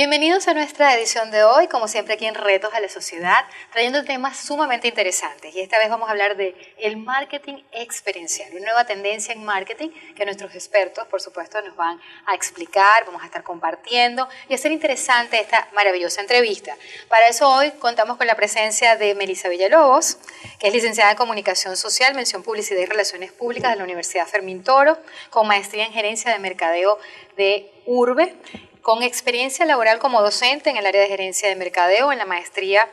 Bienvenidos a nuestra edición de hoy, como siempre aquí en Retos a la Sociedad, trayendo temas sumamente interesantes. Y esta vez vamos a hablar de el marketing experiencial, una nueva tendencia en marketing que nuestros expertos, por supuesto, nos van a explicar, vamos a estar compartiendo y hacer interesante esta maravillosa entrevista. Para eso hoy contamos con la presencia de Melissa Villalobos, que es licenciada en Comunicación Social, Mención Publicidad y Relaciones Públicas de la Universidad Fermín Toro, con maestría en Gerencia de Mercadeo de URBE, con experiencia laboral como docente en el área de gerencia de mercadeo, en la maestría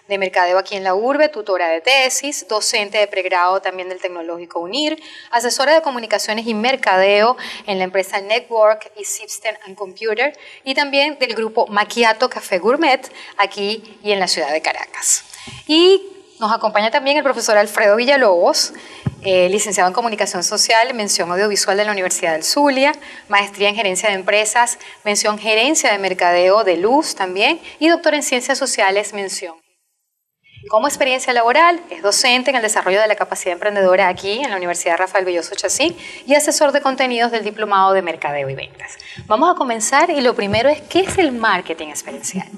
de mercadeo aquí en la URBE, tutora de tesis, docente de pregrado también del Tecnológico UNIR, asesora de comunicaciones y mercadeo en la empresa Network y System and Computer y también del grupo Macchiato Café Gourmet aquí y en la ciudad de Caracas. Y nos acompaña también el profesor Alfredo Villalobos, licenciado en Comunicación Social, mención Audiovisual de la Universidad del Zulia, maestría en Gerencia de Empresas, mención Gerencia de Mercadeo de Luz también, y doctor en Ciencias Sociales, mención. Como experiencia laboral, es docente en el desarrollo de la capacidad emprendedora aquí en la Universidad Rafael Belloso Chacín y asesor de contenidos del Diplomado de Mercadeo y Ventas. Vamos a comenzar y lo primero es, ¿qué es el marketing experiencial?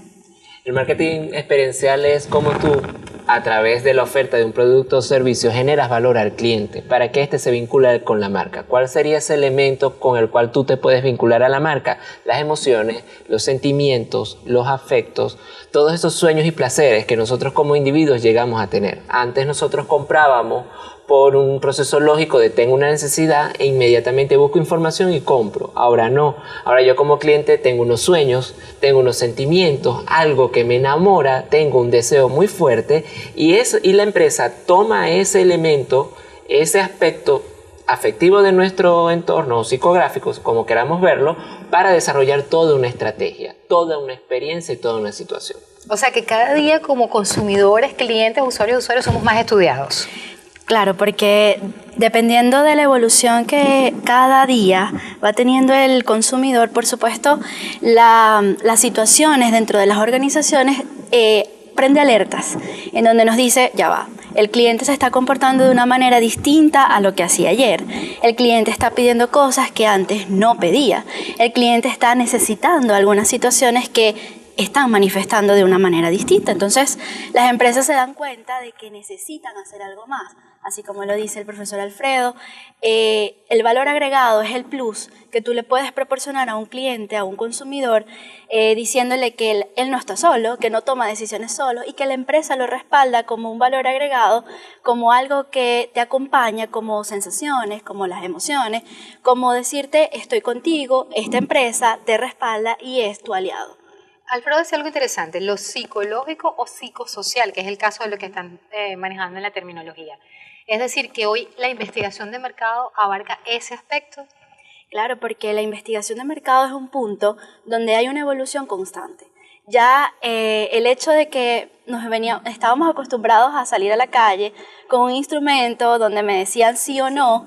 El marketing experiencial es como tú, a través de la oferta de un producto o servicio, generas valor al cliente para que éste se vincule con la marca. ¿Cuál sería ese elemento con el cual tú te puedes vincular a la marca? Las emociones, los sentimientos, los afectos, todos esos sueños y placeres que nosotros como individuos llegamos a tener. Antes nosotros comprábamos por un proceso lógico de tengo una necesidad e inmediatamente busco información y compro. Ahora no. Ahora yo como cliente tengo unos sueños, tengo unos sentimientos, algo que me enamora, tengo un deseo muy fuerte y la empresa toma ese elemento, ese aspecto afectivo de nuestro entorno psicográfico, como queramos verlo, para desarrollar toda una estrategia, toda una experiencia y toda una situación. O sea que cada día como consumidores, clientes, usuarios somos más estudiados. Claro, porque dependiendo de la evolución que cada día va teniendo el consumidor, por supuesto, las situaciones dentro de las organizaciones prende alertas, en donde nos dice, ya va, el cliente se está comportando de una manera distinta a lo que hacía ayer. El cliente está pidiendo cosas que antes no pedía. El cliente está necesitando algunas situaciones que están manifestando de una manera distinta. Entonces, las empresas se dan cuenta de que necesitan hacer algo más. Así como lo dice el profesor Alfredo, el valor agregado es el plus que tú le puedes proporcionar a un cliente, a un consumidor, diciéndole que él no está solo, que no toma decisiones solo y que la empresa lo respalda como un valor agregado, como algo que te acompaña, como sensaciones, como las emociones, como decirte estoy contigo, esta empresa te respalda y es tu aliado. Alfredo decía algo interesante, lo psicológico o psicosocial, que es el caso de lo que están manejando en la terminología. Es decir, que hoy la investigación de mercado abarca ese aspecto. Claro, porque la investigación de mercado es un punto donde hay una evolución constante. Ya el hecho de que estábamos acostumbrados a salir a la calle con un instrumento donde me decían sí o no,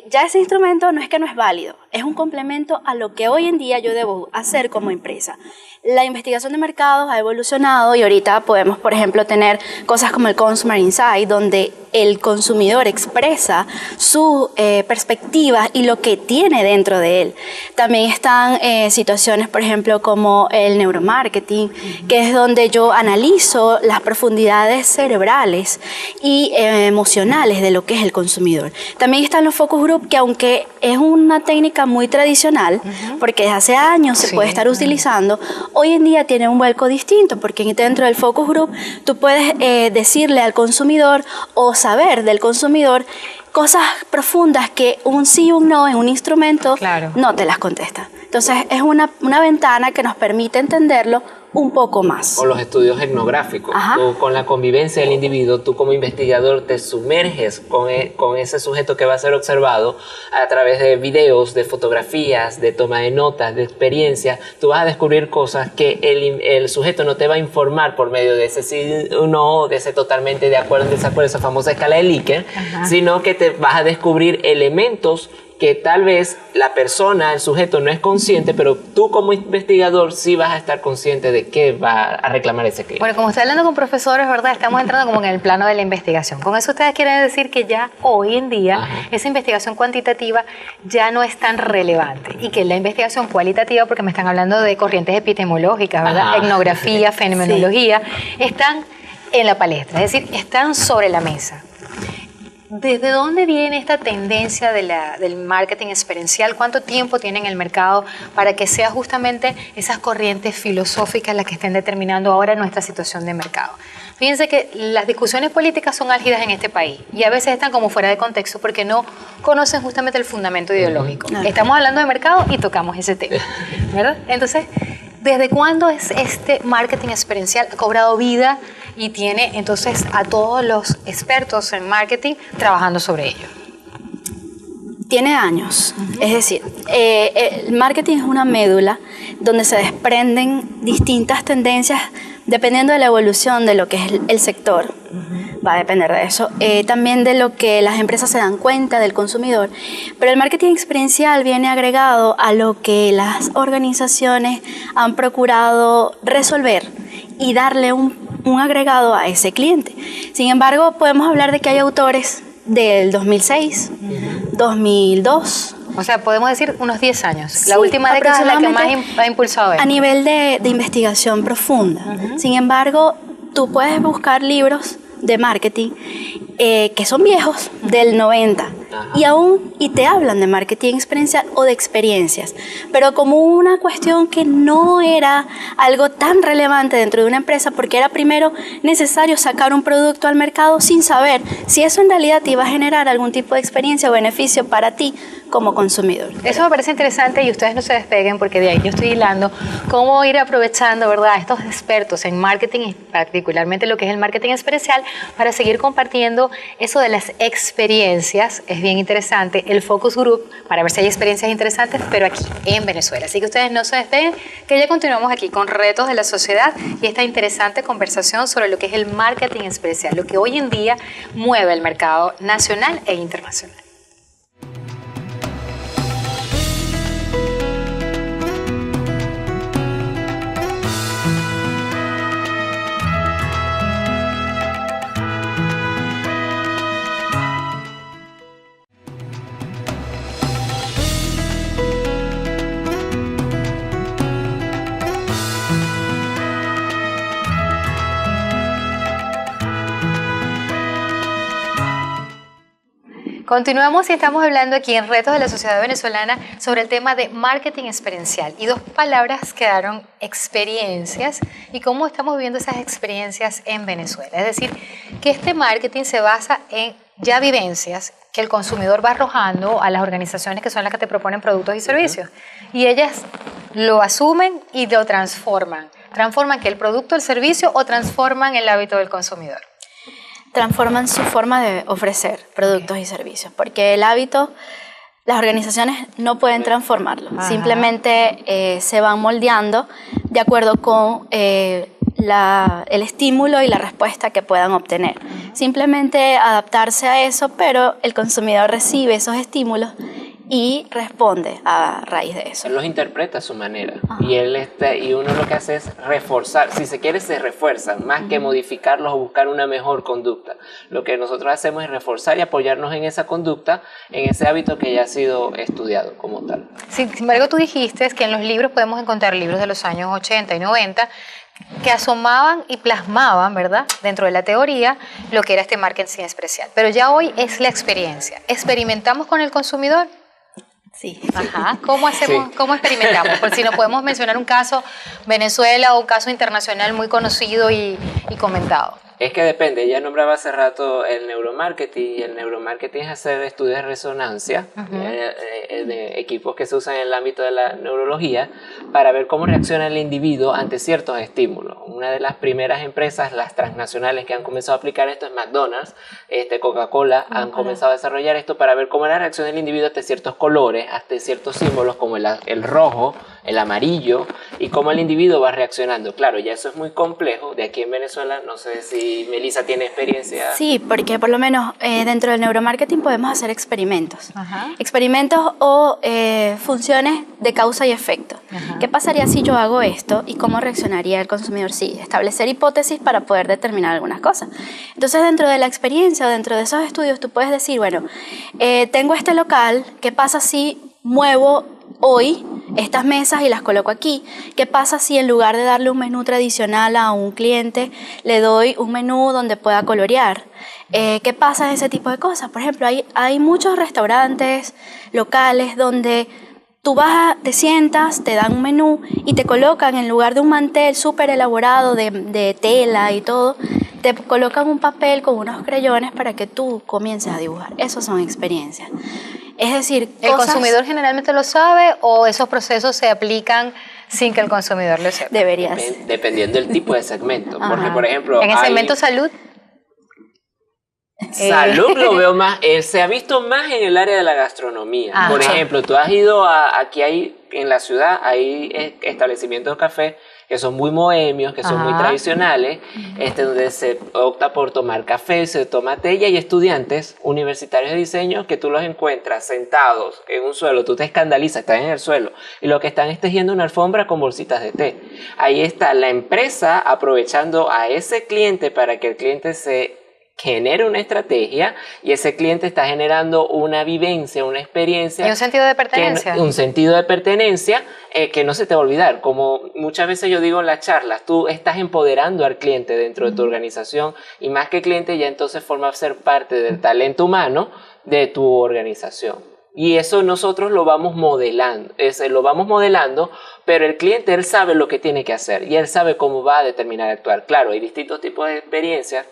ya ese instrumento no es que no es válido, es un complemento a lo que hoy en día yo debo hacer como empresa. La investigación de mercados ha evolucionado y ahorita podemos, por ejemplo, tener cosas como el Consumer Insight, donde el consumidor expresa su perspectiva y lo que tiene dentro de él. También están situaciones, por ejemplo, como el neuromarketing, que es donde yo analizo las profundidades cerebrales y emocionales de lo que es el consumidor. También están los focus group, que aunque es una técnica muy tradicional, porque desde hace años se puede estar utilizando, hoy en día tiene un vuelco distinto, porque dentro del focus group tú puedes decirle al consumidor o saber del consumidor cosas profundas que un sí o un no en un instrumento no te las contesta. Entonces es una ventana que nos permite entenderlo un poco más. O los estudios etnográficos. Tú, con la convivencia del individuo, tú como investigador te sumerges con ese sujeto que va a ser observado a través de videos, de fotografías, de toma de notas, de experiencias. Tú vas a descubrir cosas que el sujeto no te va a informar por medio de ese sí o no, de ese totalmente de acuerdo, desacuerdo, esa famosa escala de Likert, sino que te vas a descubrir elementos que tal vez la persona, el sujeto no es consciente, pero tú como investigador sí vas a estar consciente de qué va a reclamar ese cliente. Bueno, como estoy hablando con profesores, ¿verdad? Estamos entrando como en el plano de la investigación. Con eso ustedes quieren decir que ya hoy en día esa investigación cuantitativa ya no es tan relevante y que la investigación cualitativa, porque me están hablando de corrientes epistemológicas, ¿verdad? Etnografía, fenomenología, están en la palestra, es decir, están sobre la mesa. ¿Desde dónde viene esta tendencia del marketing experiencial? ¿Cuánto tiempo tiene en el mercado para que sea justamente esas corrientes filosóficas las que estén determinando ahora nuestra situación de mercado? Fíjense que las discusiones políticas son álgidas en este país y a veces están como fuera de contexto porque no conocen justamente el fundamento ideológico. Estamos hablando de mercado y tocamos ese tema, ¿verdad? Entonces, ¿desde cuándo es este marketing experiencial ha cobrado vida y tiene entonces a todos los expertos en marketing trabajando sobre ello? Tiene años, es decir, el marketing es una médula donde se desprenden distintas tendencias dependiendo de la evolución de lo que es el sector. Va a depender de eso, también de lo que las empresas se dan cuenta del consumidor, pero el marketing experiencial viene agregado a lo que las organizaciones han procurado resolver y darle un agregado a ese cliente. Sin embargo, podemos hablar de que hay autores del 2006, 2002. O sea, podemos decir unos 10 años. Sí, La última década es la que más ha impulsado esto. A nivel de investigación profunda. Sin embargo, tú puedes buscar libros de marketing que son viejos, del 90, y te hablan de marketing experiencial o de experiencias, pero como una cuestión que no era algo tan relevante dentro de una empresa, porque era primero necesario sacar un producto al mercado sin saber si eso en realidad te iba a generar algún tipo de experiencia o beneficio para ti como consumidor. Eso me parece interesante y ustedes no se despeguen porque de ahí yo estoy hilando cómo ir aprovechando, ¿verdad?, estos expertos en marketing y particularmente lo que es el marketing experiencial para seguir compartiendo eso de las experiencias. Es bien interesante el focus group para ver si hay experiencias interesantes, pero aquí en Venezuela. Así que ustedes no se despeguen, que ya continuamos aquí con retos de la sociedad y esta interesante conversación sobre lo que es el marketing experiencial, lo que hoy en día mueve el mercado nacional e internacional. Continuamos y estamos hablando aquí en Retos de la Sociedad Venezolana sobre el tema de marketing experiencial. Y dos palabras quedaron: experiencias, y cómo estamos viviendo esas experiencias en Venezuela. Es decir, que este marketing se basa en ya vivencias que el consumidor va arrojando a las organizaciones que son las que te proponen productos y servicios. Y ellas lo asumen y lo transforman. ¿Transforman que el producto, el servicio, o transforman el hábito del consumidor? Transforman su forma de ofrecer productos y servicios, porque el hábito, las organizaciones no pueden transformarlo, simplemente se van moldeando de acuerdo con el estímulo y la respuesta que puedan obtener. Simplemente adaptarse a eso, pero el consumidor recibe esos estímulos y responde a raíz de eso. Él los interpreta a su manera y uno lo que hace es reforzar, si se quiere se refuerzan, más que modificarlos o buscar una mejor conducta. Lo que nosotros hacemos es reforzar y apoyarnos en esa conducta, en ese hábito que ya ha sido estudiado como tal. Sin embargo, tú dijiste que en los libros podemos encontrar libros de los años 80 y 90 que asomaban y plasmaban, ¿verdad?, dentro de la teoría lo que era este marketing experiencial. Pero ya hoy es la experiencia. ¿Experimentamos con el consumidor? Sí. ¿Cómo hacemos, cómo experimentamos? Por si no podemos mencionar un caso Venezuela o un caso internacional muy conocido y comentado. Es que depende, ya nombraba hace rato el neuromarketing, y el neuromarketing es hacer estudios de resonancia de equipos que se usan en el ámbito de la neurología para ver cómo reacciona el individuo ante ciertos estímulos. Una de las primeras empresas, las transnacionales que han comenzado a aplicar esto es McDonald's, Coca-Cola han comenzado a desarrollar esto para ver cómo la reacción del individuo ante ciertos colores, ante ciertos símbolos como el rojo, el amarillo, y cómo el individuo va reaccionando. Claro, ya eso es muy complejo. De aquí en Venezuela, no sé si Melissa tiene experiencia. Sí, porque por lo menos dentro del neuromarketing podemos hacer experimentos. Experimentos o funciones de causa y efecto. Ajá. ¿Qué pasaría si yo hago esto y cómo reaccionaría el consumidor? Sí, establecer hipótesis para poder determinar algunas cosas. Entonces, dentro de la experiencia o dentro de esos estudios, tú puedes decir, bueno, tengo este local, ¿qué pasa si muevo hoy estas mesas y las coloco aquí? ¿Qué pasa si en lugar de darle un menú tradicional a un cliente, le doy un menú donde pueda colorear? ¿Qué pasa en ese tipo de cosas? Por ejemplo, hay muchos restaurantes locales donde tú vas, te sientas, te dan un menú y te colocan, en lugar de un mantel súper elaborado de tela y todo, te colocan un papel con unos crayones para que tú comiences a dibujar. Esas son experiencias. Es decir, ¿El consumidor generalmente lo sabe o esos procesos se aplican sin que el consumidor lo sepa? Deberías. Dependiendo del tipo de segmento. Porque, Ajá. por ejemplo, en el segmento salud. Salud lo veo más, se ha visto más en el área de la gastronomía. Ajá. Por ejemplo, tú has ido aquí en la ciudad, hay establecimientos de café que son muy bohemios, que son muy Ajá. tradicionales, donde se opta por tomar café, se toma té, y hay estudiantes universitarios de diseño que tú los encuentras sentados en un suelo, tú te escandalizas, están en el suelo, y lo que están es tejiendo una alfombra con bolsitas de té. Ahí está la empresa aprovechando a ese cliente para que el cliente se genere una estrategia, y ese cliente está generando una vivencia, una experiencia. Y un sentido de pertenencia. Un sentido de pertenencia que no se te va a olvidar. Como muchas veces yo digo en las charlas, tú estás empoderando al cliente dentro de tu organización, y más que cliente ya entonces forma ser parte del talento humano de tu organización. Y eso nosotros lo vamos modelando, pero el cliente, él sabe lo que tiene que hacer y él sabe cómo va a determinar actuar. Claro, hay distintos tipos de experiencias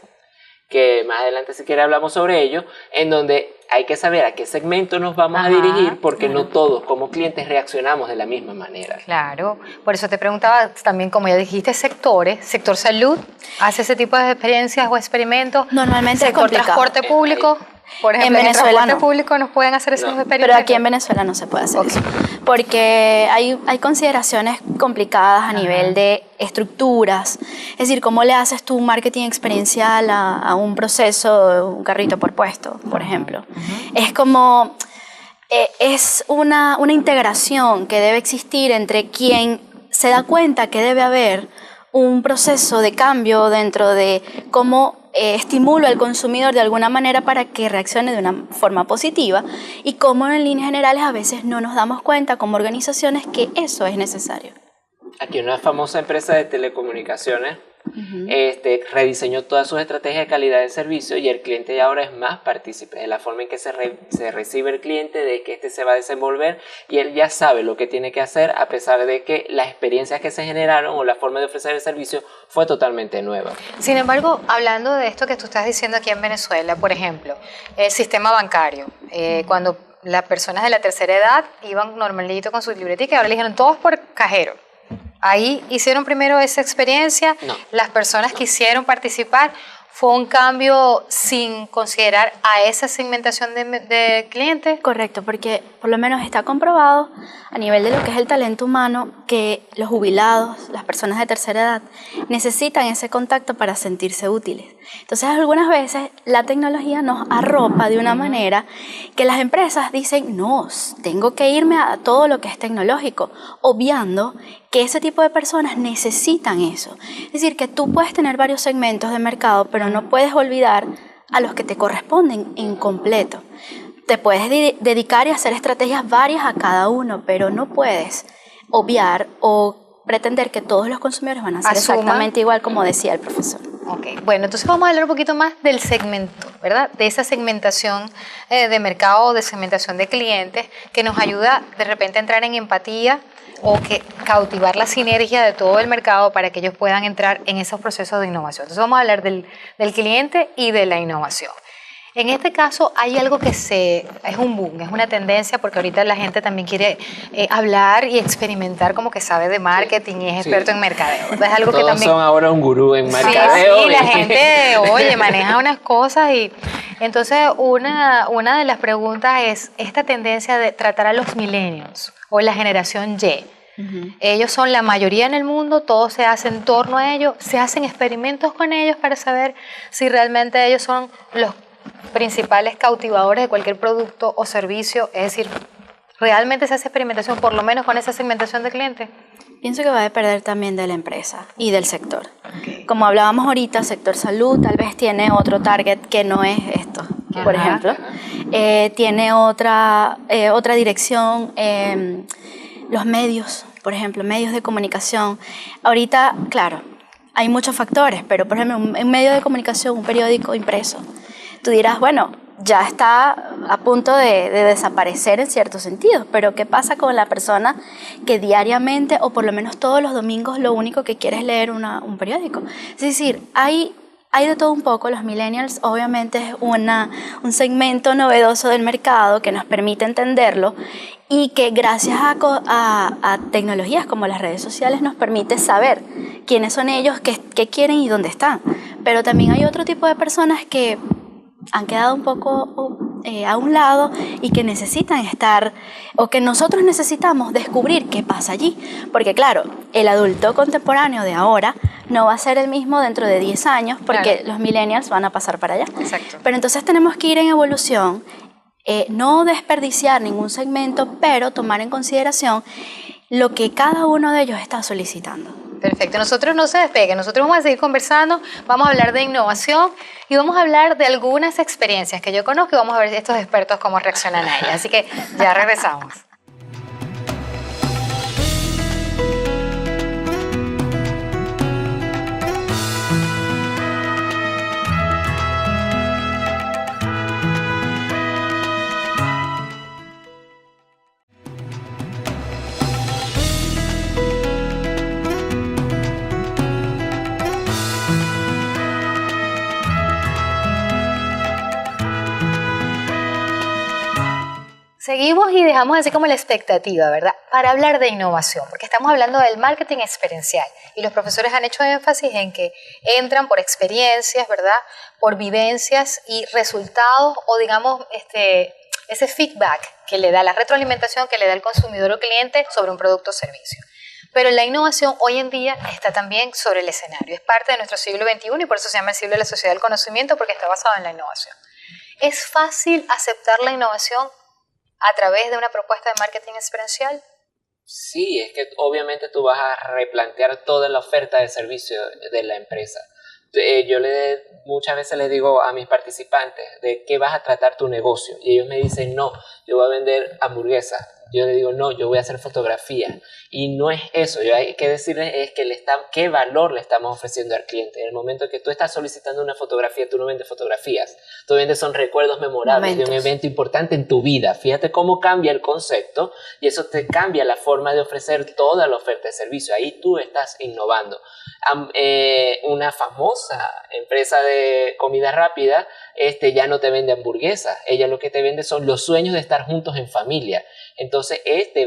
que más adelante si quiere hablamos sobre ello, en donde hay que saber a qué segmento nos vamos a dirigir, porque no todos como clientes reaccionamos de la misma manera. Claro, por eso te preguntaba también, como ya dijiste, sectores, sector salud, ¿hace ese tipo de experiencias o experimentos? Normalmente es sector complicado. transporte público, por ejemplo, En Venezuela el transporte no. público nos pueden hacer esos experimentos. Pero aquí en Venezuela no se puede hacer eso, porque hay consideraciones complicadas a nivel de estructuras. Es decir, ¿cómo le haces tú un marketing experiencial a un proceso, un carrito por puesto, por ejemplo? Es como, es una integración que debe existir entre quien se da cuenta que debe haber un proceso de cambio dentro de cómo estimulo al consumidor de alguna manera para que reaccione de una forma positiva, y cómo en líneas generales a veces no nos damos cuenta como organizaciones que eso es necesario. Aquí una famosa empresa de telecomunicaciones rediseñó todas sus estrategias de calidad de servicio, y el cliente ya ahora es más partícipe de la forma en que se recibe el cliente, de que se va a desenvolver, y él ya sabe lo que tiene que hacer, a pesar de que las experiencias que se generaron o la forma de ofrecer el servicio fue totalmente nueva. Sin embargo, hablando de esto que tú estás diciendo aquí en Venezuela, por ejemplo, el sistema bancario, cuando las personas de la tercera edad iban normalito con su libretica, ahora le dijeron todos por cajero. Ahí hicieron primero esa experiencia, No. Las personas quisieron participar, fue un cambio sin considerar a esa segmentación de clientes. Correcto, porque por lo menos está comprobado a nivel de lo que es el talento humano que los jubilados, las personas de tercera edad, necesitan ese contacto para sentirse útiles. Entonces, algunas veces la tecnología nos arropa de una manera que las empresas dicen, no, tengo que irme a todo lo que es tecnológico, obviando que ese tipo de personas necesitan eso. Es decir, que tú puedes tener varios segmentos de mercado, pero no puedes olvidar a los que te corresponden en completo. Te puedes dedicar y hacer estrategias varias a cada uno, pero no puedes obviar o pretender que todos los consumidores van a ser exactamente igual, como decía el profesor. Ok, bueno, entonces vamos a hablar un poquito más del segmento, ¿verdad? De esa segmentación de mercado, de segmentación de clientes, que nos ayuda de repente a entrar en empatía o que cautivar la sinergia de todo el mercado para que ellos puedan entrar en esos procesos de innovación. Entonces vamos a hablar del cliente y de la innovación. En este caso hay algo que es un boom, es una tendencia, porque ahorita la gente también quiere hablar y experimentar como que sabe de marketing y es experto en mercadeo, ¿verdad? Es algo Todos que también son ahora un gurú en mercadeo. Sí, la gente, oye, maneja unas cosas, y entonces una de las preguntas es esta tendencia de tratar a los millennials o la generación Y. Ellos son la mayoría en el mundo, todo se hace en torno a ellos, se hacen experimentos con ellos para saber si realmente ellos son los principales cautivadores de cualquier producto o servicio, es decir, ¿Realmente se hace experimentación, por lo menos con esa segmentación de clientes? Pienso que va a depender también de la empresa y del sector. Como hablábamos ahorita, sector salud tal vez tiene otro target que no es esto, por ejemplo. Tiene otra dirección, los medios, por ejemplo, medios de comunicación. Ahorita, claro, hay muchos factores, pero por ejemplo, un medio de comunicación, un periódico impreso, tú dirás, bueno, ya está a punto de desaparecer en ciertos sentidos, pero ¿qué pasa con la persona que diariamente o por lo menos todos los domingos lo único que quiere es leer un periódico? Es decir, hay de todo un poco. Los millennials obviamente es un segmento novedoso del mercado que nos permite entenderlo y que gracias a tecnologías como las redes sociales nos permite saber quiénes son ellos, qué quieren y dónde están. Pero también hay otro tipo de personas que han quedado un poco a un lado y que necesitan estar, o que nosotros necesitamos descubrir qué pasa allí. Porque claro, el adulto contemporáneo de ahora no va a ser el mismo dentro de 10 años porque los millennials van a pasar para allá. Exacto. Pero entonces tenemos que ir en evolución, no desperdiciar ningún segmento, pero tomar en consideración lo que cada uno de ellos está solicitando. Perfecto, nosotros no se despeguen, nosotros vamos a seguir conversando, vamos a hablar de innovación y vamos a hablar de algunas experiencias que yo conozco y vamos a ver estos expertos cómo reaccionan a ellas. Así que ya regresamos. Seguimos y dejamos así como la expectativa, ¿verdad? Para hablar de innovación, porque estamos hablando del marketing experiencial y los profesores han hecho énfasis en que entran por experiencias, ¿verdad? Por vivencias y resultados o digamos ese feedback que le da, la retroalimentación que le da el consumidor o cliente sobre un producto o servicio. Pero la innovación hoy en día está también sobre el escenario, es parte de nuestro siglo XXI y por eso se llama el siglo de la sociedad del conocimiento porque está basado en la innovación. ¿Es fácil aceptar la innovación a través de una propuesta de marketing experiencial? Sí, es que obviamente tú vas a replantear toda la oferta de servicio de la empresa. Yo muchas veces les digo a mis participantes de qué vas a tratar tu negocio y ellos me dicen no, yo voy a vender hamburguesas. Yo les digo no, yo voy a hacer fotografía y no es eso. Yo hay que decirles es que qué valor le estamos ofreciendo al cliente. En el momento que tú estás solicitando una fotografía, tú no vendes fotografías, tú vendes son recuerdos memorables de un evento importante en tu vida. Fíjate cómo cambia el concepto y eso te cambia la forma de ofrecer toda la oferta de servicio. Ahí tú estás innovando. Una famosa empresa de comida rápida ya no te vende hamburguesas, ella lo que te vende son los sueños de estar juntos en familia. Entonces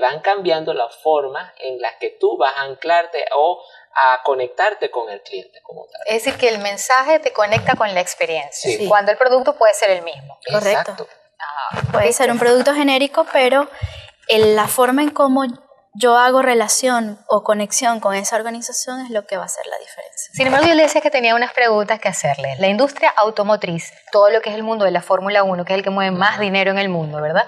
van cambiando la forma en la que tú vas a anclarte o a conectarte con el cliente como tal. Es decir, que el mensaje te conecta con la experiencia, Sí. cuando el producto puede ser el mismo. Correcto. Exacto. Puede ser un producto genérico, pero la forma en cómo yo hago relación o conexión con esa organización es lo que va a hacer la diferencia. Sin embargo, yo le decía que tenía unas preguntas que hacerle. La industria automotriz, todo lo que es el mundo de la Fórmula 1, que es el que mueve más dinero en el mundo, ¿verdad?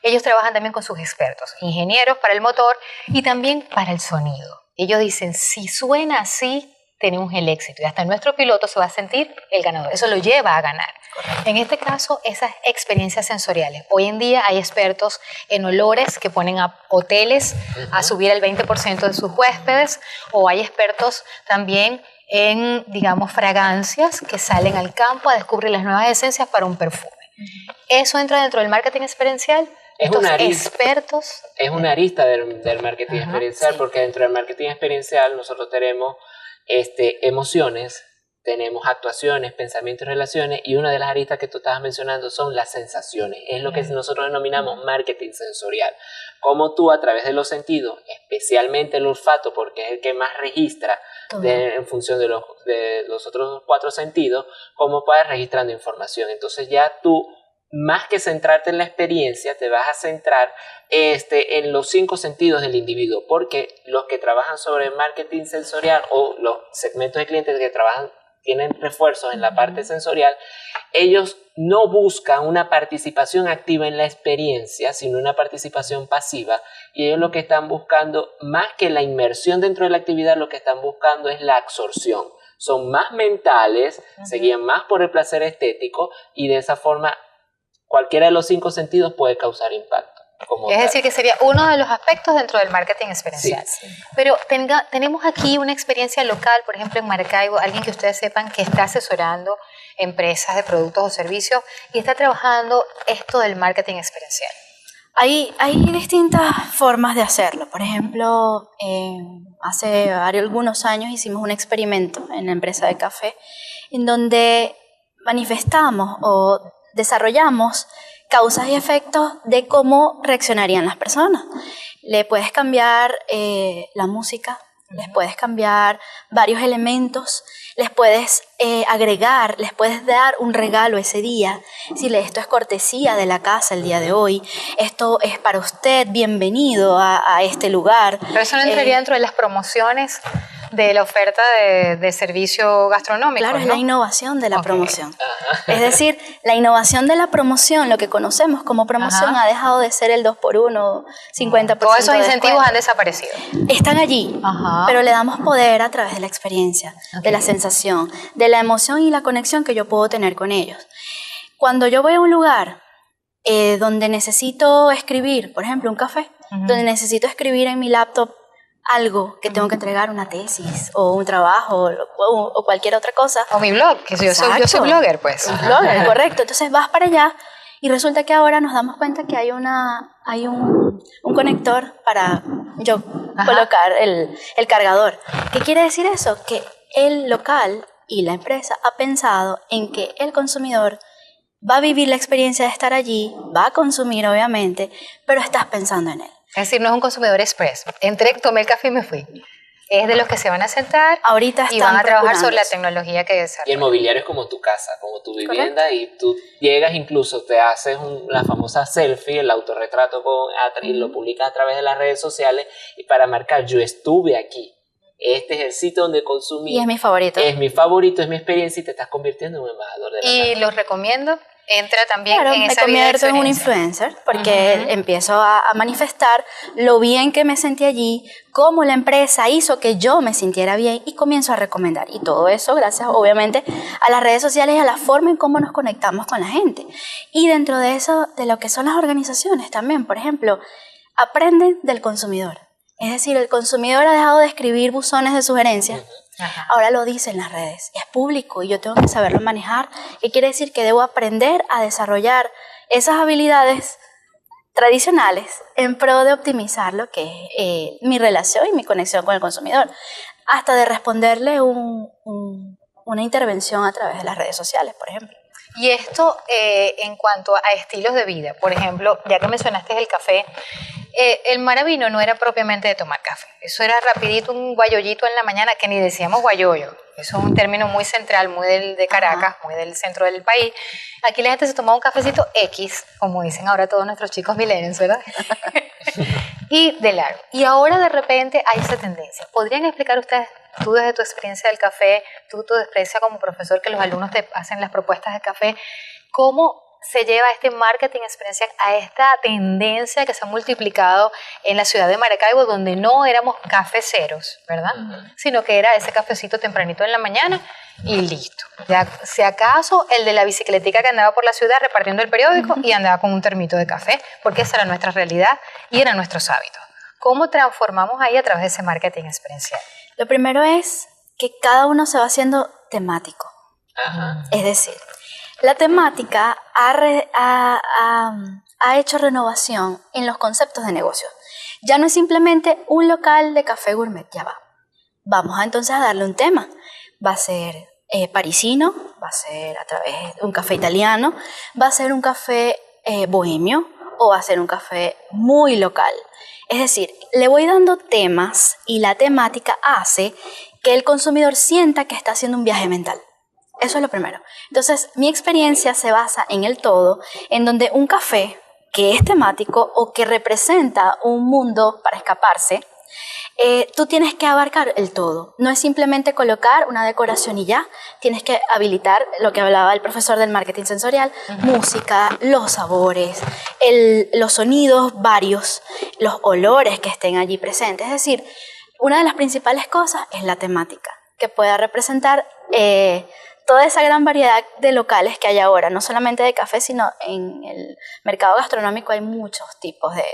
Ellos trabajan también con sus expertos, ingenieros para el motor y también para el sonido. Ellos dicen, si suena así, tenemos el éxito y hasta nuestro piloto se va a sentir el ganador. Eso lo lleva a ganar. Correcto. En este caso, esas experiencias sensoriales. Hoy en día hay expertos en olores que ponen a hoteles a subir el 20% de sus huéspedes, o hay expertos también en, digamos, fragancias que salen al campo a descubrir las nuevas esencias para un perfume. ¿Eso entra dentro del marketing experiencial? Es una arista del marketing experiencial, sí. porque dentro del marketing experiencial nosotros tenemos emociones, tenemos actuaciones, pensamientos y relaciones, y una de las aristas que tú estabas mencionando son las sensaciones. Es lo que nosotros denominamos marketing sensorial. Cómo tú a través de los sentidos, especialmente el olfato, porque es el que más registra en función de los otros 4 sentidos, cómo puedes registrando información. Entonces ya tú, más que centrarte en la experiencia, te vas a centrar en los 5 sentidos del individuo, porque los que trabajan sobre marketing sensorial o los segmentos de clientes que trabajan tienen refuerzos en la parte sensorial, ellos no buscan una participación activa en la experiencia, sino una participación pasiva, y ellos lo que están buscando, más que la inmersión dentro de la actividad, lo que están buscando es la absorción. Son más mentales, se guían más por el placer estético, y de esa forma cualquiera de los 5 sentidos puede causar impacto. Es decir, que sería uno de los aspectos dentro del marketing experiencial. Sí. Pero tenemos aquí una experiencia local, por ejemplo en Maracaibo, alguien que ustedes sepan que está asesorando empresas de productos o servicios y está trabajando esto del marketing experiencial. Hay distintas formas de hacerlo. Por ejemplo, hace algunos años hicimos un experimento en la empresa de café en donde manifestamos o desarrollamos causas y efectos de cómo reaccionarían las personas. Le puedes cambiar la música, les puedes cambiar varios elementos, les puedes agregar, les puedes dar un regalo ese día. Decirle, esto es cortesía de la casa el día de hoy, esto es para usted, bienvenido a este lugar. Pero eso no entraría dentro de las promociones de la oferta de servicio gastronómico, Claro, ¿no? es la innovación de la promoción. Es decir, la innovación de la promoción, lo que conocemos como promoción, ha dejado de ser el 2x1, 50%. Todos esos de incentivos descuento. han desaparecido. Están allí, pero le damos poder a través de la experiencia, de la sensación, de la emoción y la conexión que yo puedo tener con ellos. Cuando yo voy a un lugar donde necesito escribir, por ejemplo, un café, donde necesito escribir en mi laptop algo que tengo que entregar, una tesis o un trabajo o cualquier otra cosa. O mi blog, que yo soy blogger, pues. Un blogger, correcto. Entonces vas para allá y resulta que ahora nos damos cuenta que hay un conector para yo colocar el cargador. ¿Qué quiere decir eso? Que el local y la empresa ha pensado en que el consumidor va a vivir la experiencia de estar allí, va a consumir obviamente, pero estás pensando en él. Es decir, no es un consumidor express. Entré, tomé el café y me fui. Es de los que se van a sentar Ahorita y van a trabajar sobre la procurándose. tecnología que desarrollan. Y el mobiliario es como tu casa, como tu vivienda, y tú llegas, incluso te haces la famosa selfie, el autorretrato y lo publicas a través de las redes sociales y para marcar, yo estuve aquí. Este es el sitio donde consumí. Y es mi favorito. Es mi favorito, es mi experiencia, y te estás convirtiendo en un embajador de la Y marca. los recomiendo. Entra también Claro, en me esa vida de convierto en un experiencia. influencer porque empiezo a manifestar lo bien que me sentí allí, cómo la empresa hizo que yo me sintiera bien y comienzo a recomendar. Y todo eso gracias, obviamente, a las redes sociales y a la forma en cómo nos conectamos con la gente. Y dentro de eso, de lo que son las organizaciones también, por ejemplo, aprenden del consumidor. Es decir, el consumidor ha dejado de escribir buzones de sugerencias. Ahora lo dice en las redes, es público y yo tengo que saberlo manejar. ¿Qué quiere decir? Que debo aprender a desarrollar esas habilidades tradicionales en pro de optimizar lo que es mi relación y mi conexión con el consumidor, hasta de responderle una intervención a través de las redes sociales, por ejemplo. Y esto en cuanto a estilos de vida, por ejemplo, ya que mencionaste el café, el maravino no era propiamente de tomar café, eso era rapidito un guayollito en la mañana, que ni decíamos guayoyo, eso es un término muy central, muy de Caracas, muy del centro del país. Aquí la gente se tomaba un cafecito X, como dicen ahora todos nuestros chicos millennials, ¿verdad? Y de largo. Y ahora de repente hay esa tendencia. ¿Podrían explicar ustedes, tú desde tu experiencia del café, tú tu experiencia como profesor, que los alumnos te hacen las propuestas de café, cómo se lleva este marketing experiencial a esta tendencia que se ha multiplicado en la ciudad de Maracaibo, donde no éramos cafeceros, ¿verdad? Sino que era ese cafecito tempranito en la mañana y listo. Ya, si acaso el de la bicicletica que andaba por la ciudad repartiendo el periódico y andaba con un termito de café, porque esa era nuestra realidad y eran nuestros hábitos. ¿Cómo transformamos ahí a través de ese marketing experiencial? Lo primero es que cada uno se va haciendo temático. Es decir, la temática ha hecho renovación en los conceptos de negocio. Ya no es simplemente un local de café gourmet, ya va. Vamos entonces a darle un tema. Va a ser parisino, va a ser a través de un café italiano, va a ser un café bohemio o va a ser un café muy local. Es decir, le voy dando temas y la temática hace que el consumidor sienta que está haciendo un viaje mental. Eso es lo primero. Entonces, mi experiencia se basa en el todo, en donde un café que es temático o que representa un mundo para escaparse, Tú tienes que abarcar el todo. No es simplemente colocar una decoración y ya. Tienes que habilitar lo que hablaba el profesor del marketing sensorial, música, los sabores, los sonidos varios, los olores que estén allí presentes. Es decir, una de las principales cosas es la temática, que pueda representar toda esa gran variedad de locales que hay ahora, no solamente de café, sino en el mercado gastronómico hay muchos tipos de...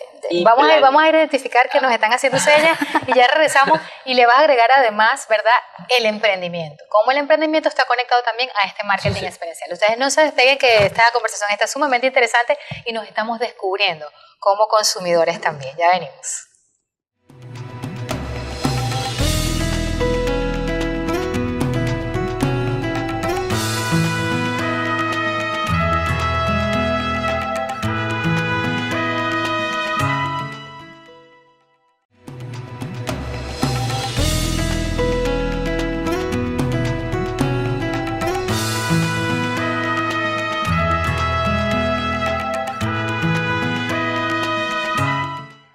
Vamos a identificar que nos están haciendo señas y ya regresamos y le vas a agregar además, ¿verdad?, el emprendimiento. Cómo el emprendimiento está conectado también a este marketing experiencial. Ustedes no se despeguen, que esta conversación está sumamente interesante y nos estamos descubriendo como consumidores también. Ya venimos.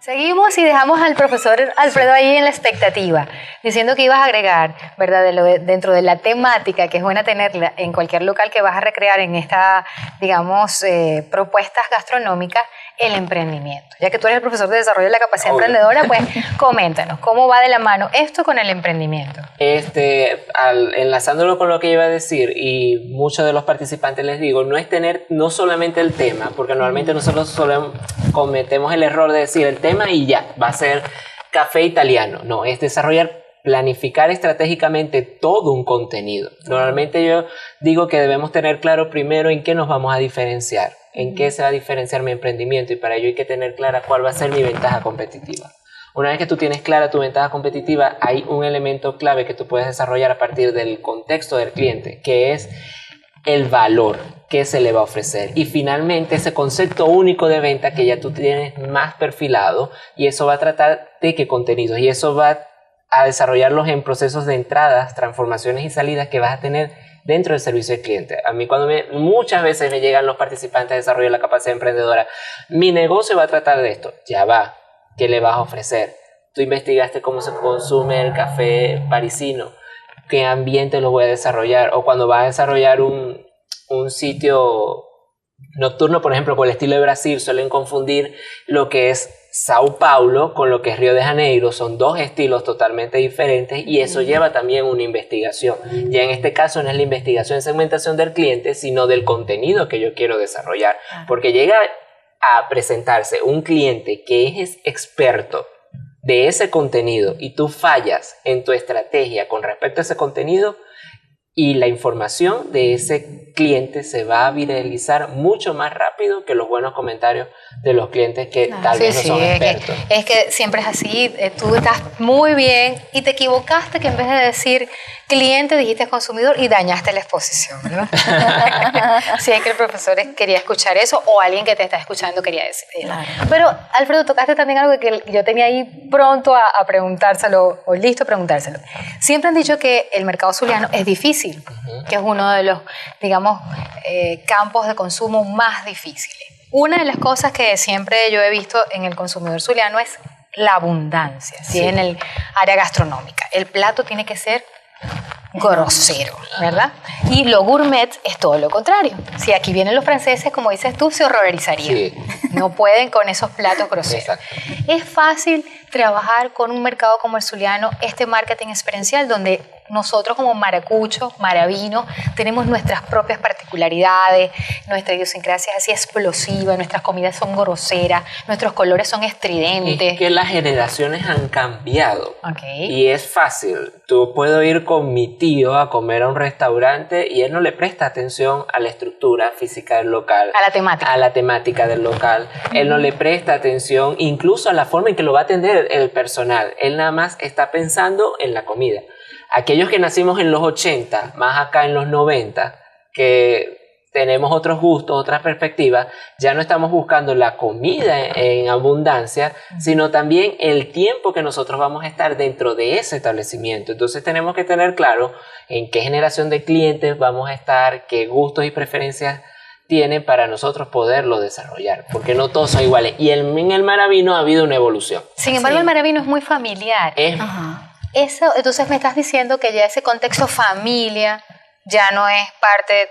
Seguimos y dejamos al profesor Alfredo ahí en la expectativa, diciendo que ibas a agregar, ¿verdad?, dentro de la temática, que es buena tenerla en cualquier local que vas a recrear en esta, digamos, propuestas gastronómicas, el emprendimiento. Ya que tú eres el profesor de desarrollo de la capacidad emprendedora, pues coméntanos, ¿cómo va de la mano esto con el emprendimiento? Enlazándolo con lo que iba a decir, y muchos de los participantes les digo, no es tener no solamente el tema, porque normalmente nosotros cometemos el error de decir el tema y ya, va a ser café italiano. No, es planificar estratégicamente todo un contenido. Normalmente yo digo que debemos tener claro primero en qué nos vamos a diferenciar, en qué se va a diferenciar mi emprendimiento, y para ello hay que tener clara cuál va a ser mi ventaja competitiva. Una vez que tú tienes clara tu ventaja competitiva, hay un elemento clave que tú puedes desarrollar a partir del contexto del cliente, que es el valor que se le va a ofrecer, y finalmente ese concepto único de venta que ya tú tienes más perfilado, y eso va a tratar de qué contenidos, y eso va a desarrollarlos en procesos de entradas, transformaciones y salidas que vas a tener dentro del servicio al cliente. A mí muchas veces me llegan los participantes de desarrollo de la capacidad emprendedora, mi negocio va a tratar de esto, ya va, ¿qué le vas a ofrecer? Tú investigaste cómo se consume el café parisino, qué ambiente lo voy a desarrollar, o cuando vas a desarrollar un sitio nocturno, por ejemplo, por el estilo de Brasil, suelen confundir lo que es Sao Paulo con lo que es Río de Janeiro. Son dos estilos totalmente diferentes, y eso lleva también una investigación. Ya en este caso no es la investigación de segmentación del cliente, sino del contenido que yo quiero desarrollar, porque llega a presentarse un cliente que es experto de ese contenido y tú fallas en tu estrategia con respecto a ese contenido, y la información de ese cliente se va a viralizar mucho más rápido que los buenos comentarios de los clientes que tal vez no son expertos. Es que siempre es así, tú estás muy bien y te equivocaste, que en vez de decir cliente dijiste consumidor y dañaste la exposición, ¿verdad? Sí, es que el profesor quería escuchar eso, o alguien que te está escuchando quería decir. Claro. Pero Alfredo, tocaste también algo que yo tenía ahí pronto a preguntárselo, o listo a preguntárselo. Siempre han dicho que el mercado zuliano es difícil, que es uno de los, digamos, campos de consumo más difíciles. Una de las cosas que siempre yo he visto en el consumidor zuliano es la abundancia, ¿sí? En el área gastronómica. El plato tiene que ser grosero, ¿verdad? Y lo gourmet es todo lo contrario. Si aquí vienen los franceses, como dices tú, se horrorizarían. Sí. No pueden con esos platos groseros. Exacto. Es fácil trabajar con un mercado como el zuliano, este marketing experiencial, donde nosotros como maracuchos, maravinos, tenemos nuestras propias particularidades, nuestra idiosincrasia es así explosiva, nuestras comidas son groseras, nuestros colores son estridentes. Es que las generaciones han cambiado. Okay. Y es fácil. Tú puedo ir con mi tío a comer a un restaurante y él no le presta atención a la estructura física del local. A la temática del local. Él no le presta atención incluso a la forma en que lo va a atender el personal. Él nada más está pensando en la comida. Aquellos que nacimos en los 80, más acá en los 90, que tenemos otros gustos, otras perspectivas, ya no estamos buscando la comida en abundancia, sino también el tiempo que nosotros vamos a estar dentro de ese establecimiento. Entonces tenemos que tener claro en qué generación de clientes vamos a estar, qué gustos y preferencias tiene para nosotros poderlo desarrollar, porque no todos son iguales. Y en el Maravino ha habido una evolución. Sin embargo, el Maravino es muy familiar. Eso, entonces me estás diciendo que ya ese contexto familia ya no es parte,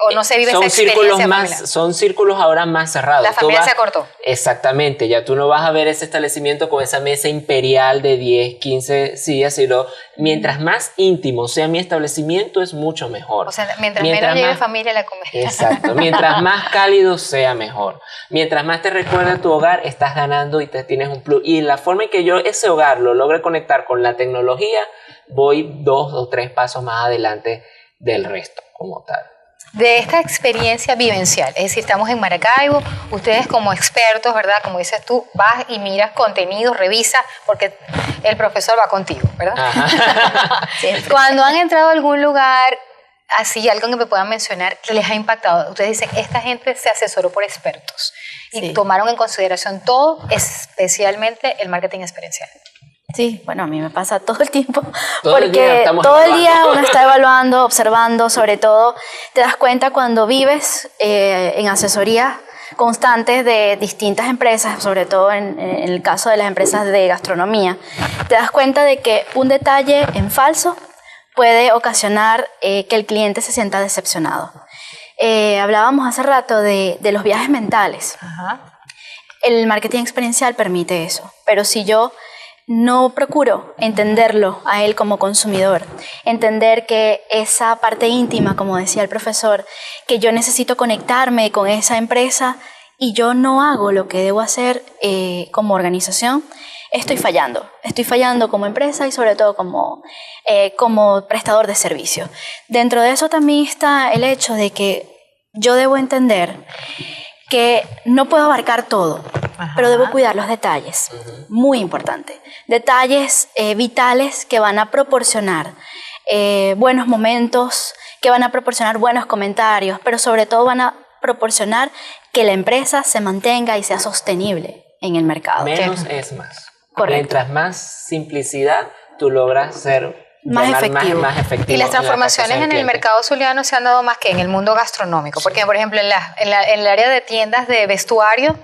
o no se vive esa experiencia familiar. Son círculos ahora más cerrados. La familia se acortó. Exactamente, ya tú no vas a ver ese establecimiento con esa mesa imperial de 10, 15 sillas, sino mientras más íntimo sea mi establecimiento es mucho mejor. O sea, mientras menos llegue familia la comida. Exacto, mientras más cálido sea mejor. Mientras más te recuerda tu hogar, estás ganando y tienes un plus. Y la forma en que yo ese hogar lo logre conectar con la tecnología, voy 2 o 3 pasos más adelante del resto como tal. De esta experiencia vivencial, es decir, estamos en Maracaibo, ustedes como expertos, ¿verdad? Como dices tú, vas y miras contenidos, revisas, porque el profesor va contigo, ¿verdad? Cuando han entrado a algún lugar, así, algo que me puedan mencionar, que les ha impactado, ustedes dicen, esta gente se asesoró por expertos y tomaron en consideración todo, especialmente el marketing experiencial. Sí, bueno, a mí me pasa todo el tiempo, porque todo el día uno está evaluando, observando, sobre todo te das cuenta cuando vives en asesorías constantes de distintas empresas, sobre todo en el caso de las empresas de gastronomía, te das cuenta de que un detalle en falso puede ocasionar que el cliente se sienta decepcionado. Hablábamos hace rato de los viajes mentales. El marketing experiencial permite eso, pero si yo no procuro entenderlo a él como consumidor, entender que esa parte íntima, como decía el profesor, que yo necesito conectarme con esa empresa y yo no hago lo que debo hacer como organización, estoy fallando como empresa y sobre todo como prestador de servicio. Dentro de eso también está el hecho de que yo debo entender que no puedo abarcar todo, pero debo cuidar los detalles, muy importante. Detalles vitales que van a proporcionar buenos momentos, que van a proporcionar buenos comentarios, pero sobre todo van a proporcionar que la empresa se mantenga y sea sostenible en el mercado. Menos es más. Correcto. Mientras más simplicidad, tú logras ser más efectivo. efectivo. Y las transformaciones en el mercado zuliano se han dado más que en el mundo gastronómico, porque por ejemplo en el área de tiendas de vestuario,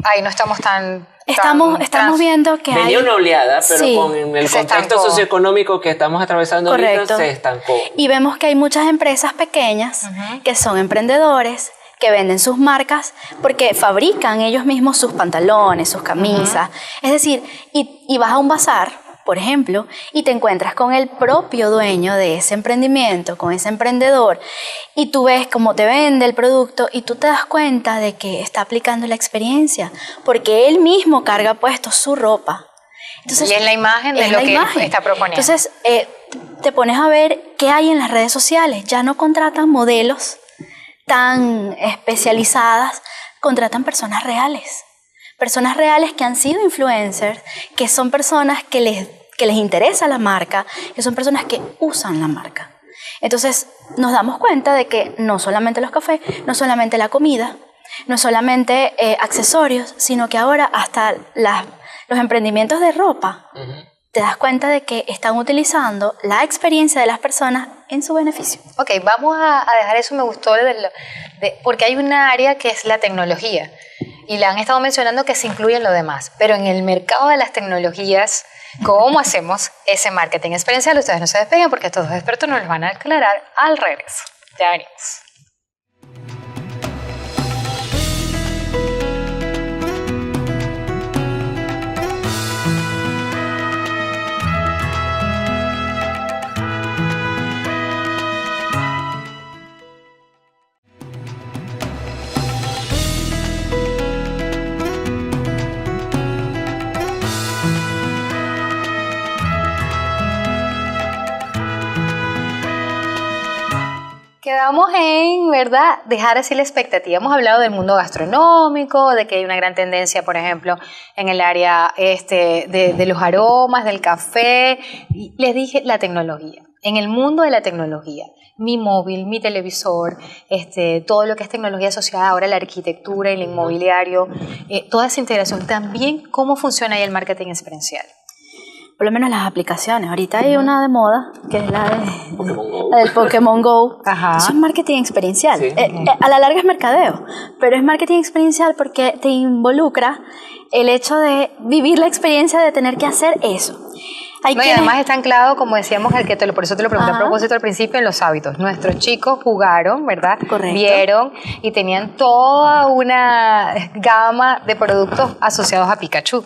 ahí no estamos tan... Estamos viendo que venía una oleada, pero con el contexto socioeconómico que estamos atravesando ahorita se estancó. Y vemos que hay muchas empresas pequeñas que son emprendedores, que venden sus marcas porque fabrican ellos mismos sus pantalones, sus camisas. Es decir, y vas a un bazar, por ejemplo, y te encuentras con el propio dueño de ese emprendimiento, con ese emprendedor, y tú ves cómo te vende el producto y tú te das cuenta de que está aplicando la experiencia, porque él mismo carga puesto su ropa. Entonces, y es la imagen de lo que está proponiendo. Entonces, te pones a ver qué hay en las redes sociales. Ya no contratan modelos tan especializadas, contratan personas reales. Personas reales que han sido influencers, que son personas que les interesa la marca, que son personas que usan la marca. Entonces nos damos cuenta de que no solamente los cafés, no solamente la comida, no solamente accesorios, sino que ahora hasta los emprendimientos de ropa, te das cuenta de que están utilizando la experiencia de las personas en su beneficio. Ok, vamos a dejar eso, me gustó, porque hay una área que es la tecnología. Y la han estado mencionando que se incluye en lo demás. Pero en el mercado de las tecnologías, ¿cómo hacemos ese marketing experiencial? Ustedes no se despeguen porque estos dos expertos nos lo van a aclarar al regreso. Ya venimos. Quedamos en, ¿verdad?, dejar así la expectativa. Hemos hablado del mundo gastronómico, de que hay una gran tendencia, por ejemplo, en el área de los aromas, del café. Y les dije la tecnología. En el mundo de la tecnología, mi móvil, mi televisor, todo lo que es tecnología asociada ahora a la arquitectura, el inmobiliario, toda esa integración. También, ¿cómo funciona ahí el marketing experiencial? por lo menos las aplicaciones. Ahorita hay una de moda, que es Pokémon Go. la del Pokémon Go. Ajá. Eso es marketing experiencial. Sí. A la larga es mercadeo, pero es marketing experiencial porque te involucra el hecho de vivir la experiencia de tener que hacer eso. No, y además está anclado, como decíamos, por eso te lo pregunté a propósito al principio, en los hábitos. Nuestros chicos jugaron, ¿verdad? Correcto. Vieron y tenían toda una gama de productos asociados a Pikachu.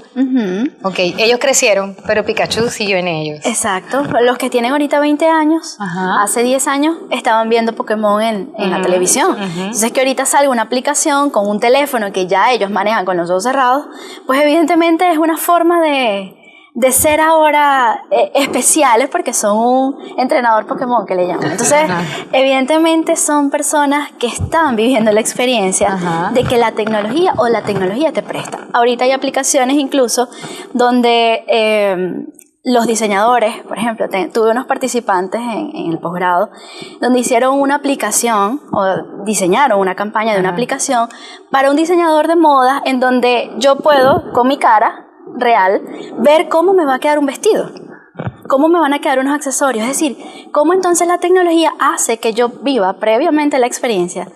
Ok, ellos crecieron, pero Pikachu siguió en ellos. Exacto. Los que tienen ahorita 20 años, Ajá. hace 10 años estaban viendo Pokémon en la televisión. Entonces que ahorita salga una aplicación con un teléfono que ya ellos manejan con los ojos cerrados, pues evidentemente es una forma de ser ahora especiales porque son un entrenador Pokémon que le llaman. Entonces, evidentemente son personas que están viviendo la experiencia de que la tecnología te presta. Ahorita hay aplicaciones incluso donde los diseñadores, por ejemplo, tuve unos participantes en el posgrado donde hicieron una aplicación o diseñaron una campaña de una aplicación para un diseñador de moda en donde yo puedo, con mi cara real, ver cómo me va a quedar un vestido, cómo me van a quedar unos accesorios, es decir, cómo entonces la tecnología hace que yo viva previamente la experiencia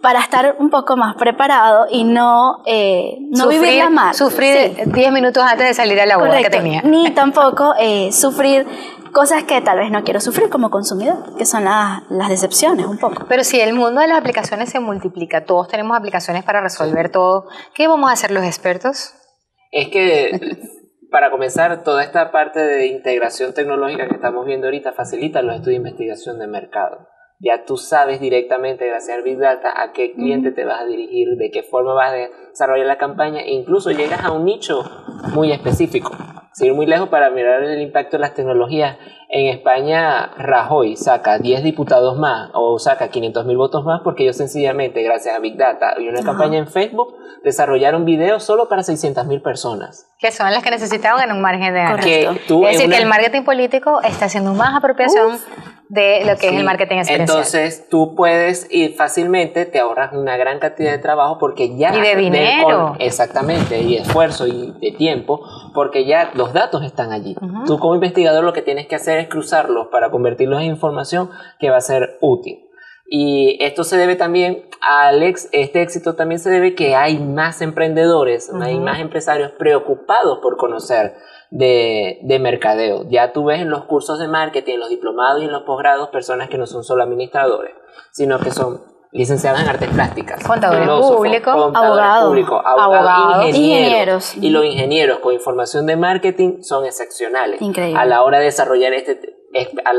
para estar un poco más preparado y no vivirla mal. Sufrir 10 minutos antes de salir a la boda que tenía. Ni tampoco sufrir cosas que tal vez no quiero sufrir como consumidor, que son las decepciones un poco. Pero si el mundo de las aplicaciones se multiplica, todos tenemos aplicaciones para resolver todo, ¿qué vamos a hacer los expertos? Es que, para comenzar, toda esta parte de integración tecnológica que estamos viendo ahorita facilita los estudios de investigación de mercado. Ya tú sabes directamente, gracias al Big Data, a qué cliente te vas a dirigir, de qué forma vas a desarrollar la campaña e incluso llegas a un nicho muy específico. Sin ir muy lejos para mirar el impacto de las tecnologías. En España, Rajoy saca 10 diputados más o saca 500.000 votos más porque ellos sencillamente, gracias a Big Data y una campaña en Facebook, desarrollaron videos solo para 600.000 personas. Que son las que necesitaban en un margen de ganas. Correcto. Es decir, que el marketing político está haciendo más apropiación de lo que es el marketing experiencial. Entonces, tú puedes ir fácilmente, te ahorras una gran cantidad de trabajo porque ya... Y de dinero. Exactamente, y de esfuerzo y de tiempo, porque ya los datos están allí. Tú como investigador lo que tienes que hacer es cruzarlos para convertirlos en información que va a ser útil. Y esto se debe también, este éxito también se debe que hay más emprendedores, hay más empresarios preocupados por conocer de mercadeo. Ya tú ves en los cursos de marketing, en los diplomados y en los posgrados personas que no son solo administradores, sino que son licenciados en artes plásticas, contadores públicos, abogados, ingenieros. Y los ingenieros con información de marketing son excepcionales. Increíble. A la hora de desarrollar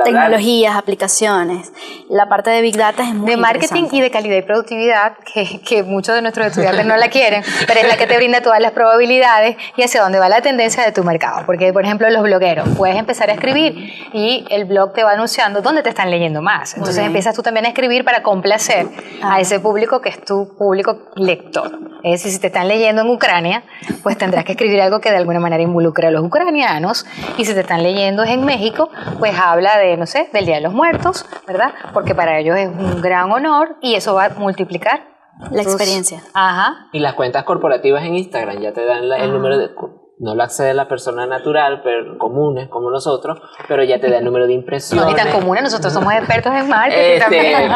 tecnologías, aplicaciones. La parte de Big Data es muy de marketing y de calidad y productividad, que muchos de nuestros estudiantes no la quieren, pero es la que te brinda todas las probabilidades y hacia dónde va la tendencia de tu mercado. Porque, por ejemplo, los blogueros, puedes empezar a escribir y el blog te va anunciando dónde te están leyendo más. Entonces empiezas tú también a escribir para complacer a ese público que es tu público lector. Es decir, si te están leyendo en Ucrania, pues tendrás que escribir algo que de alguna manera involucre a los ucranianos, y si te están leyendo en México, pues habla de, no sé, del Día de los Muertos, ¿verdad? Porque para ellos es un gran honor y eso va a multiplicar la experiencia. Ajá. Y las cuentas corporativas en Instagram ya te dan el número de... No lo accede la persona natural, pero comunes como nosotros, pero ya te da el número de impresiones. No, ni tan comunes, nosotros somos expertos en marketing también.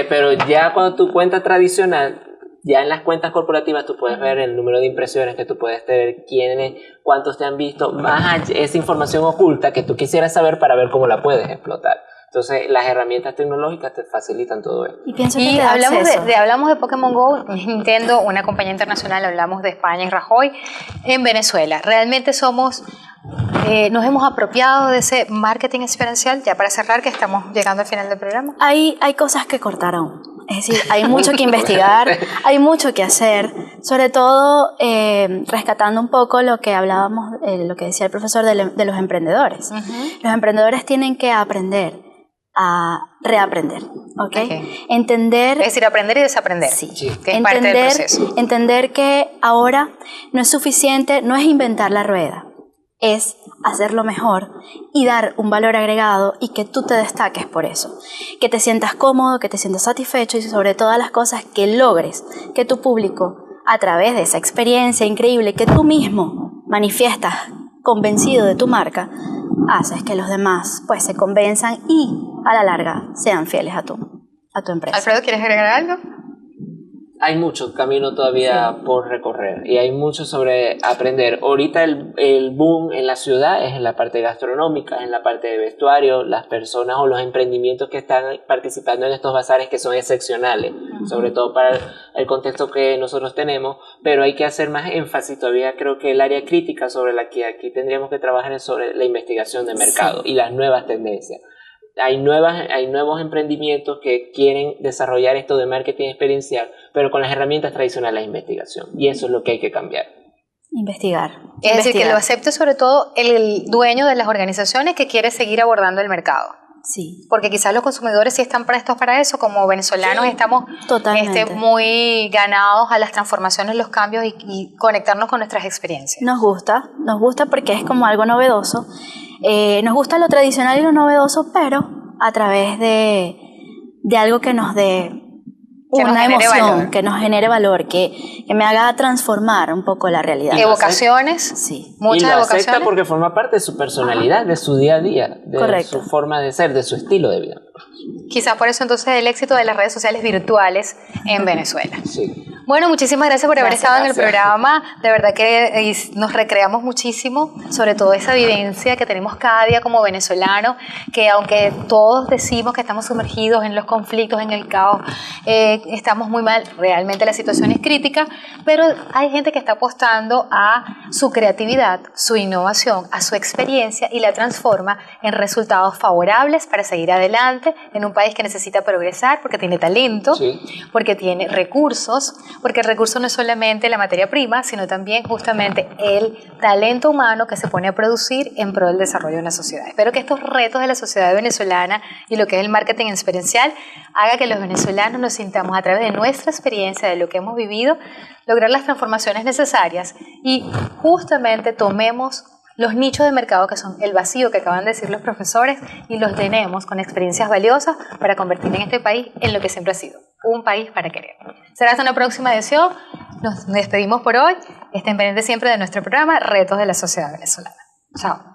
Pero ya cuando tu cuenta tradicional, ya en las cuentas corporativas tú puedes ver el número de impresiones que tú puedes tener, quiénes, cuántos te han visto, más esa información oculta que tú quisieras saber para ver cómo la puedes explotar. Entonces, las herramientas tecnológicas te facilitan todo esto. Y pienso que hablamos de Pokémon Go, Nintendo, una compañía internacional, hablamos de España y Rajoy en Venezuela. Realmente nos hemos apropiado de ese marketing experiencial, ya para cerrar, que estamos llegando al final del programa. Hay cosas que cortar aún. Es decir, hay mucho que investigar, hay mucho que hacer, sobre todo rescatando un poco lo que hablábamos, lo que decía el profesor de los emprendedores. Los emprendedores tienen que aprender a reaprender, ¿okay? Entender... Es decir, aprender y desaprender, sí. Que es parte del proceso. Entender que ahora no es suficiente, no es inventar la rueda, es hacerlo mejor y dar un valor agregado y que tú te destaques por eso, que te sientas cómodo, que te sientas satisfecho y sobre todas las cosas que logres que tu público, a través de esa experiencia increíble que tú mismo manifiestas convencido de tu marca, haces que los demás pues se convenzan y a la larga sean fieles a tu empresa. Alfredo, ¿quieres agregar algo? Hay mucho camino todavía por recorrer y hay mucho sobre aprender. Ahorita el boom en la ciudad es en la parte gastronómica, en la parte de vestuario, las personas o los emprendimientos que están participando en estos bazares que son excepcionales, sobre todo para el contexto que nosotros tenemos, pero hay que hacer más énfasis todavía. Creo que el área crítica sobre la que aquí tendríamos que trabajar es sobre la investigación de mercado y las nuevas tendencias. Hay nuevos emprendimientos que quieren desarrollar esto de marketing experiencial, pero con las herramientas tradicionales de investigación. Y eso es lo que hay que cambiar. Investigar. Es decir, que lo acepte sobre todo el dueño de las organizaciones que quiere seguir abordando el mercado. Sí. Porque quizás los consumidores sí están prestos para eso, como venezolanos estamos muy ganados a las transformaciones, los cambios y conectarnos con nuestras experiencias. Nos gusta porque es como algo novedoso. Nos gusta lo tradicional y lo novedoso, pero a través de algo que nos dé una emoción, que nos genere valor, que me haga transformar un poco la realidad. Evocaciones, sí. Muchas y lo evocaciones. acepta porque forma parte de su personalidad, de su día a día, de su forma de ser, de su estilo de vida. Quizás por eso entonces el éxito de las redes sociales virtuales en Venezuela. Sí. Bueno, muchísimas gracias por haber estado en el programa. De verdad que nos recreamos muchísimo, sobre todo esa vivencia que tenemos cada día como venezolanos, que aunque todos decimos que estamos sumergidos en los conflictos, en el caos, estamos muy mal, realmente la situación es crítica, pero hay gente que está apostando a su creatividad, su innovación, a su experiencia y la transforma en resultados favorables para seguir adelante en un país que necesita progresar porque tiene talento, porque tiene recursos, porque el recurso no es solamente la materia prima, sino también justamente el talento humano que se pone a producir en pro del desarrollo de una sociedad. Espero que estos retos de la sociedad venezolana y lo que es el marketing experiencial haga que los venezolanos nos sintamos a través de nuestra experiencia, de lo que hemos vivido, lograr las transformaciones necesarias y justamente tomemos los nichos de mercado que son el vacío que acaban de decir los profesores y los tenemos con experiencias valiosas para convertir en este país en lo que siempre ha sido, un país para querer. Será hasta una próxima edición. Nos despedimos por hoy. Estén pendientes siempre de nuestro programa Retos de la Sociedad Venezolana. Chao.